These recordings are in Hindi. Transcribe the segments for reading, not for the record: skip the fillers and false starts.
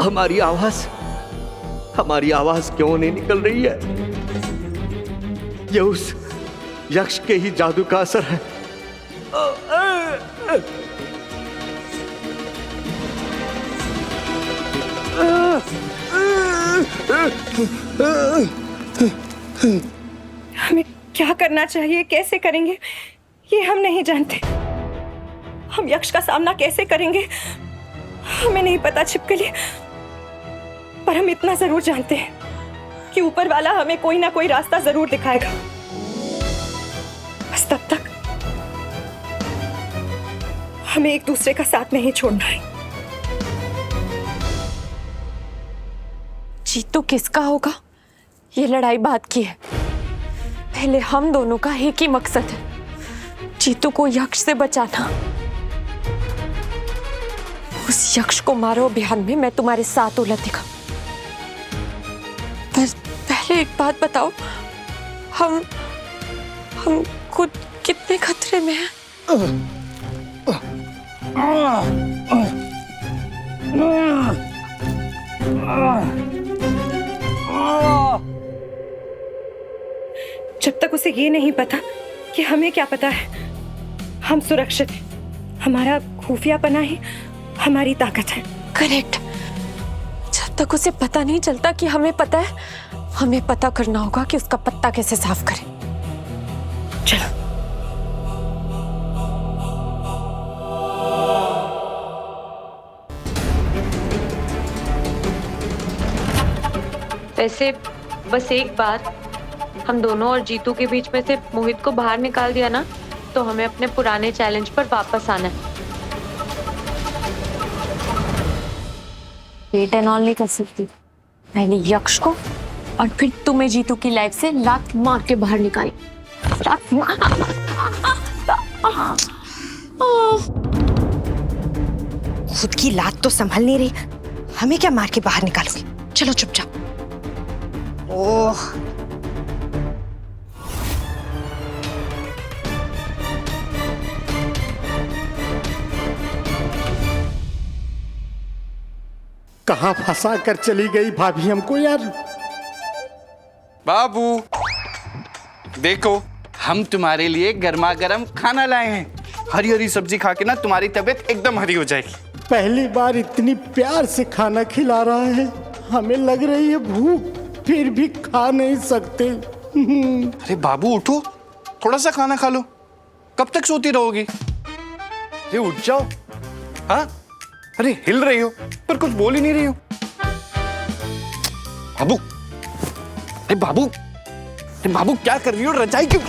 हमारी आवाज क्यों नहीं निकल रही है? ये उस यक्ष के ही जादू का असर है। हमें क्या करना चाहिए, कैसे करेंगे, ये हम नहीं जानते। हम यक्ष का सामना कैसे करेंगे हमें नहीं पता छिपकली, पर हम इतना जरूर जानते हैं कि ऊपर वाला हमें कोई ना कोई रास्ता जरूर दिखाएगा। बस तब तक हमें एक दूसरे का साथ नहीं छोड़ना है। जीतू किसका होगा, ये लड़ाई बात की है। पहले हम दोनों का एक ही मकसद है, जीतू को यक्ष से बचाना। उस यक्ष को मारो अभियान में मैं तुम्हारे साथ उलझेगा। पर पहले एक बात बताओ, हम खुद कितने खतरे में हैं? जब तक उसे ये नहीं पता कि हमें क्या पता है, हम सुरक्षित हैं। हमारा खुफियापना ही हमारी ताकत है। करेक्ट। जब तक उसे पता नहीं चलता कि हमें पता है, हमें पता करना होगा कि उसका पत्ता कैसे साफ करें। चलो। वैसे बस एक बात, हम दोनों और जीतू के बीच में से मोहित को बाहर निकाल दिया ना, तो हमें अपने पुराने चैलेंज पर वापस आना है। वेट एंड ऑल नहीं कर सकती। पहले यक्ष को और फिर तुम्हें जीतू की लाइफ से लात मार के बाहर निकाली। लात मार। खुद की लात तो संभल नहीं रही, हमें क्या मार के बाहर निकालोगी? चलो चुपचाप। ओह, कहाँ फंसा कर चली गई भाभी हमको यार। बाबू देखो, हम तुम्हारे लिए गर्मा गर्म खाना लाए हैं। हरी हरी सब्जी खा के ना तुम्हारी तबीयत एकदम हरी हो जाएगी। पहली बार इतनी प्यार से खाना खिला रहा है, हमें लग रही है भूख, फिर भी खा नहीं सकते। अरे बाबू उठो, थोड़ा सा खाना खा लो। कब तक सोती रहोगी? अरे उठ जाओ। हाँ, अरे हिल रही हो पर कुछ बोल ही नहीं रही हो। बाबू, अरे बाबू, अरे बाबू क्या कर रही हो? रजाई क्यों?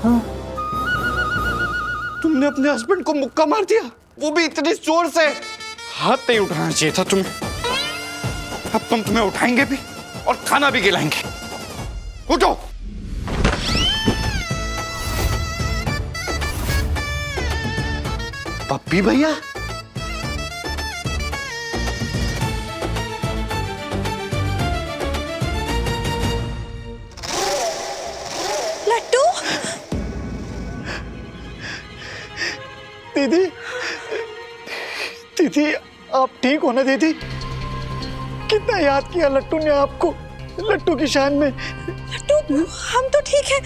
हाँ? तुमने अपने हस्बैंड को मुक्का मार दिया, वो भी इतनी जोर से। हाथ नहीं उठाना चाहिए था तुम्हें। अब हम तुम्हें उठाएंगे भी और खाना भी खिलाएंगे। उठो। पप्पी भैया, लट्टू। दीदी, दीदी आप ठीक हो ना दीदी? कितना याद किया लट्टू ने आपको, लट्टू की शान में। लट्टू, हम तो ठीक है,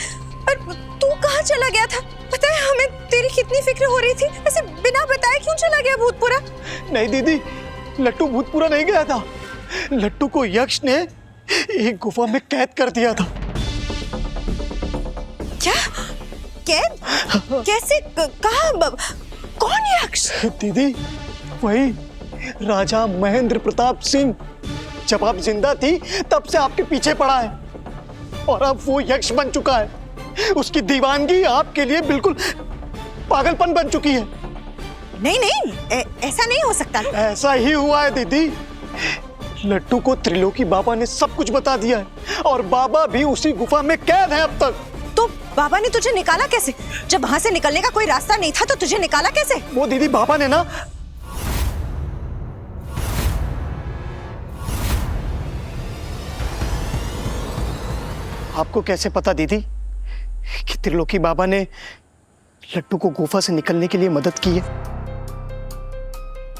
पर तू कहाँ चला गया था? पता है हमें तेरी कितनी फिक्र हो रही थी। ऐसे बिना बताए क्यों चला गया भूतपुरा? नहीं दीदी, लट्टू भूतपुरा नहीं गया था। लट्टू को यक्ष ने एक गुफा में कैद कर दिया था। क्या? कैद? कैसे? कहाँ? कौन यक्ष? दीदी वही राजा महेंद्र प्रताप सिंह। जब आप जिंदा थी तब से आपके पीछे पड़ा है और अब वो यक्ष बन चुका है। उसकी दीवानगी आपके लिए बिल्कुल पागलपन बन चुकी है। नहीं नहीं, ऐसा नहीं हो सकता। ऐसा ही हुआ है दीदी। लट्टू को त्रिलोकी बाबा ने सब कुछ बता दिया है और बाबा भी उसी गुफा में कैद है अब तक। तो बाबा ने तुझे निकाला कैसे? जब वहां से निकलने का कोई रास्ता नहीं था तो तुझे निकाला कैसे? वो दीदी बाबा ने ना आपको कैसे पता दीदी कि त्रिलोकी बाबा ने लट्टू को गुफा से निकलने के लिए मदद की है?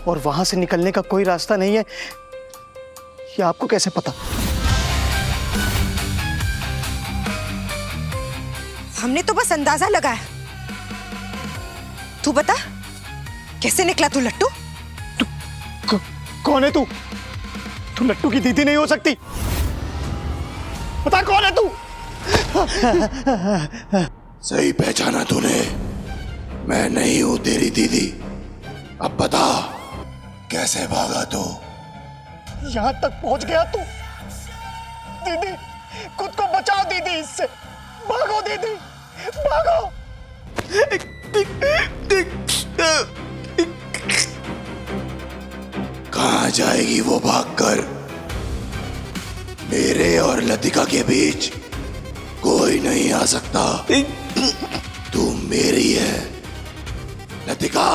और वहां से निकलने का कोई रास्ता नहीं है, ये आपको कैसे पता? हमने तो बस अंदाजा लगाया। तू बता, कैसे निकला तू लट्टू? कौन है तू? तू लट्टू की दीदी नहीं हो सकती। बता कौन है तू? सही पहचाना तूने, मैं नहीं हूं तेरी दीदी। अब बता, कैसे भागा तू? यहां तक पहुंच गया तू? दीदी, खुद को बचाओ दीदी इससे। भागो दीदी, भागो। कहां जाएगी वो भागकर? मेरे और लतिका के बीच कोई नहीं आ सकता। तू मेरी है लतिका।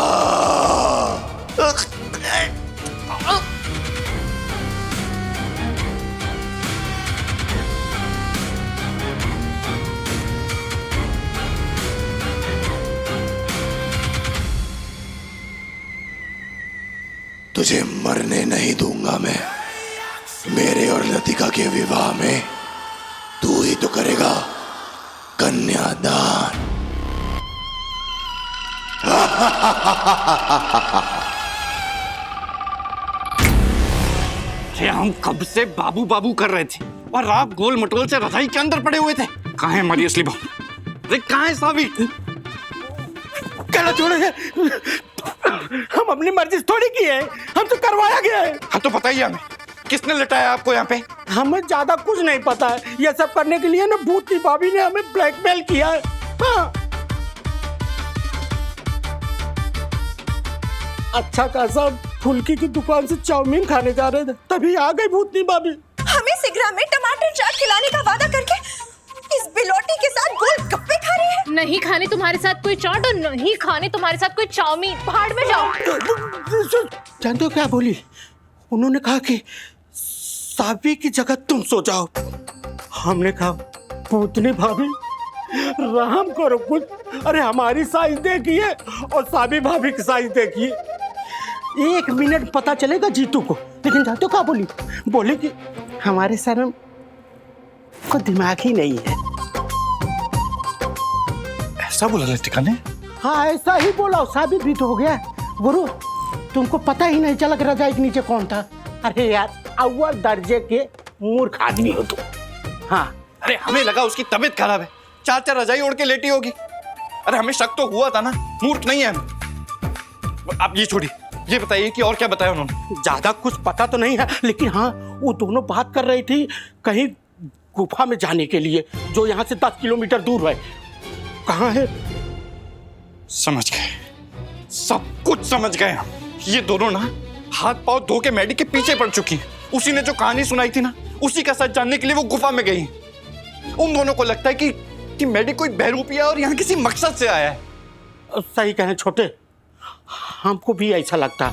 तुझे मरने नहीं दूंगा मैं। मेरे और लतिका के विवाह में तू ही तो करेगा कन्यादान। हम कब से बाबू बाबू कर रहे थे और आप गोल मटोल से रजाई के अंदर पड़े हुए थे। कहाँ है हमारी असली बहू? अरे कहाँ है सावी? कहना छोड़े, हम अपनी मर्जी से थोड़ी की है, हम तो करवाया गया है। हाँ तो बताइए हमें, किसने लटाया आपको यहाँ पे? हमें ज्यादा कुछ नहीं पता है। ये सब करने के लिए ना भूतनी भाभी ने हमें ब्लैकमेल किया है। हाँ। अच्छा खासा फुल्की की दुकान से चाउमीन खाने जा रहे थे, तभी आ गई भूतनी भाभी। हमें सिगरा में टमाटर चाट खिलाने का वादा करके इस बिलोटी के साथ गोलगप्पे खा रही है। नहीं खाने तुम्हारे साथ कोई चाट और नहीं खाने तुम्हारे साथ कोई चाउमीन। भाड़ में जाओ। जानते हो क्या बोली? उन्होंने कहा कि साबी की जगह तुम सो जाओ। हमने कहा भूतनी भाभी राम करो कुछ। अरे हमारी साइज देखिए और साबी भाभी की साइज देखिए। 1 मिनट पता चलेगा जीतू को। लेकिन जानते हो क्या बोली? बोली कि हमारे सर में को दिमाग ही नहीं है। ऐसा बोला लतिका ने? हाँ ऐसा ही बोला। साबित भी तो हो गया। गुरु, तुमको पता ही नहीं चला कि रजाई के नीचे कौन था। अरे यार, अव्वल दर्जे के मूर्ख आदमी हो तुम। हाँ, अरे हमें लगा उसकी तबीयत खराब है, 4 रजाई ओढ़ के लेटी होगी। अरे हमें शक तो हुआ था ना, मूर्ख नहीं है हम। आप ये छोड़िए, ये बताइए कि और क्या बताया उन्होंने? ज्यादा कुछ पता तो नहीं है, लेकिन हाँ वो दोनों बात कर रही थी कहीं गुफा में जाने के लिए, जो यहाँ से 10 किलोमीटर दूर है। कहाँ है? समझ गए, सब कुछ समझ गए हम। ये दोनों ना हाथ पांव धो के मैडी के पीछे पड़ चुकी है। उसी ने जो कहानी सुनाई थी ना, उसी का सच जानने के लिए वो गुफा में गई। उन दोनों को लगता है कि मैडी कोई बहरूपिया और यहाँ किसी मकसद से आया है। सही कहें छोटे, हमको भी ऐसा लगता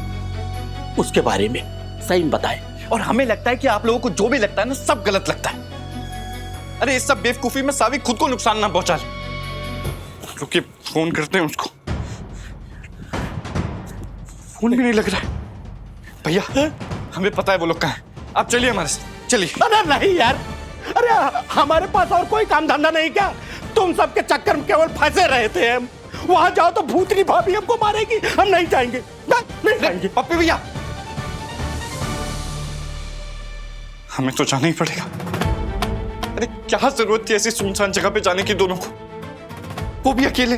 उसके बारे में। सही बताए। और हमें लगता है कि आप लोगों को जो भी लगता है ना, सब गलत लगता है। अरे इस सब बेवकूफी में सावी खुद को नुकसान ना पहुंचा ले। रुकिए, फोन करते हैं उसको। फोन भी नहीं लग रहा है। भैया, हमें पता है वो लोग कहाँ हैं। आप चलिए हमारे साथ, चलिए। अरे नहीं यार, अरे हमारे पास और कोई काम धंधा नहीं क्या? तुम सबके चक्कर में केवल फंसे रहे थे हम। वहां जाओ तो भूतनी भाभी हमको मारेगी। हम नहीं जाएंगे, नहीं जाएंगे। पप्पी भैया, हमें तो जाना ही पड़ेगा। अरे क्या जरूरत थी ऐसी सुनसान जगह पे जाने की दोनों को, वो भी अकेले।